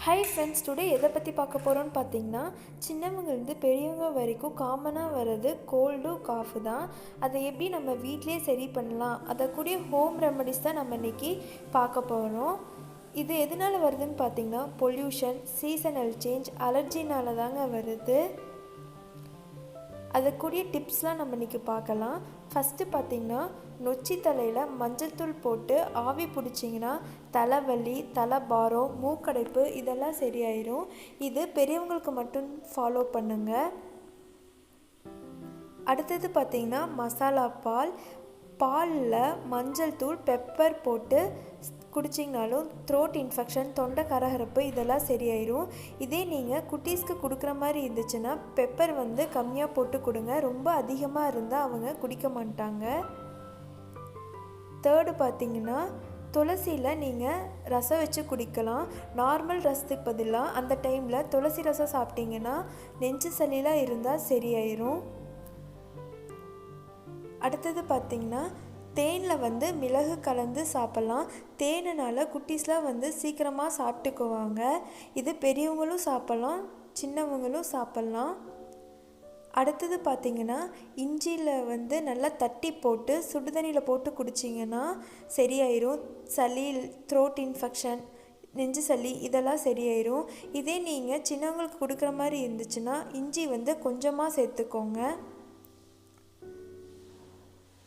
Hi friends, today எதை பற்றி பார்க்க போகிறோன்னு பார்த்தீங்கன்னா, சின்னவங்கலேருந்து பெரியவங்க வரைக்கும் காமனாக வர்றது கோல்டு காஃபு தான். அதை எப்படி நம்ம வீட்டிலே சரி பண்ணலாம், அதை கூடிய ஹோம் ரெமடிஸ் தான் நம்ம இன்றைக்கி பார்க்க போகிறோம். இது எதனால் வருதுன்னு பார்த்தீங்கன்னா, பொல்யூஷன், சீசனல் சேஞ்ச், அலர்ஜினால தாங்க வருது. அதுக்குரிய டிப்ஸ்லாம் நம்ம இன்றைக்கி பார்க்கலாம். ஃபஸ்ட்டு பார்த்திங்கன்னா, நொச்சி தலையில் மஞ்சள் தூள் போட்டு ஆவி பிடிச்சிங்கன்னா தலைவலி, தலைபாரம், மூக்கடைப்பு இதெல்லாம் சரியாயிடும். இது பெரியவங்களுக்கு மட்டும் ஃபாலோ பண்ணுங்கள். அடுத்தது பார்த்திங்கன்னா, மசாலா பாலில் மஞ்சள் தூள், பெப்பர் போட்டு குடிச்சிங்கனாலும் த்ரோட் இன்ஃபெக்ஷன், தொண்டை கரகரப்பு இதெல்லாம் சரியாயிடும். இதே நீங்கள் குட்டீஸ்க்கு கொடுக்குற மாதிரி இருந்துச்சுன்னா பெப்பர் கம்மியாக போட்டு கொடுங்க. ரொம்ப அதிகமாக இருந்தால் அவங்க குடிக்க மாட்டாங்க. தேர்டு பார்த்திங்கன்னா, துளசியில் நீங்கள் ரசம் வச்சு குடிக்கலாம். நார்மல் ரசத்துக்கு பதிலாக அந்த டைமில் துளசி ரசம் சாப்பிட்டிங்கன்னா நெஞ்சு சளிலாம் இருந்தால் சரியாயிரும். அடுத்தது பார்த்திங்கன்னா, தேனில் மிளகு கலந்து சாப்பிட்லாம். தேனினால் குட்டீஸ்லாம் சீக்கிரமாக சாப்பிட்டுக்குவாங்க. இது பெரியவங்களும் சாப்பிட்லாம், சின்னவங்களும் சாப்பிட்லாம். அடுத்தது பார்த்திங்கன்னா, இஞ்சியில் நல்லா தட்டி போட்டு சுடுதண்ணியில் போட்டு குடிச்சிங்கன்னா சரியாயிரும். சளி, த்ரோட் இன்ஃபெக்ஷன், நெஞ்சு சளி இதெல்லாம் சரியாயிரும். இதே நீங்கள் சின்னவங்களுக்கு கொடுக்குற மாதிரி இருந்துச்சுன்னா இஞ்சி கொஞ்சமாக சேர்த்துக்கோங்க.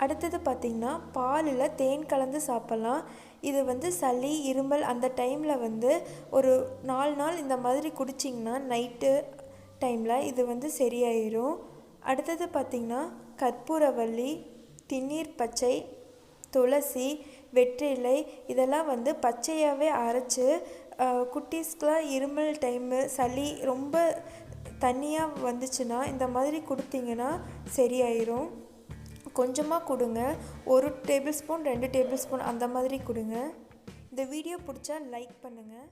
அடுத்தது பார்த்திங்கன்னா, பாலில் தேன் கலந்து சாப்பிட்லாம். இது சளி, இருமல் அந்த டைமில் ஒரு 4 நாள் இந்த மாதிரி குடிச்சிங்கன்னா நைட்டு டைமில் இது சரியாயிரும். அடுத்தது பார்த்திங்கன்னா, கற்பூரவள்ளி, திண்ணீர் பச்சை, துளசி, வெற்றிலை இதெல்லாம் பச்சையாகவே அரைச்சி குட்டீஸ்க்கெலாம் இருமல் டைமு, சளி ரொம்ப தண்ணியாக வந்துச்சுன்னா இந்த மாதிரி கொடுத்திங்கன்னா சரியாயிரும். கொஞ்சமாக கொடுங்க. 1 டேபிள் ஸ்பூன் 2 டேபிள் ஸ்பூன் அந்த மாதிரி கொடுங்க. இந்த வீடியோ பிடிச்சா லைக் பண்ணுங்கள்.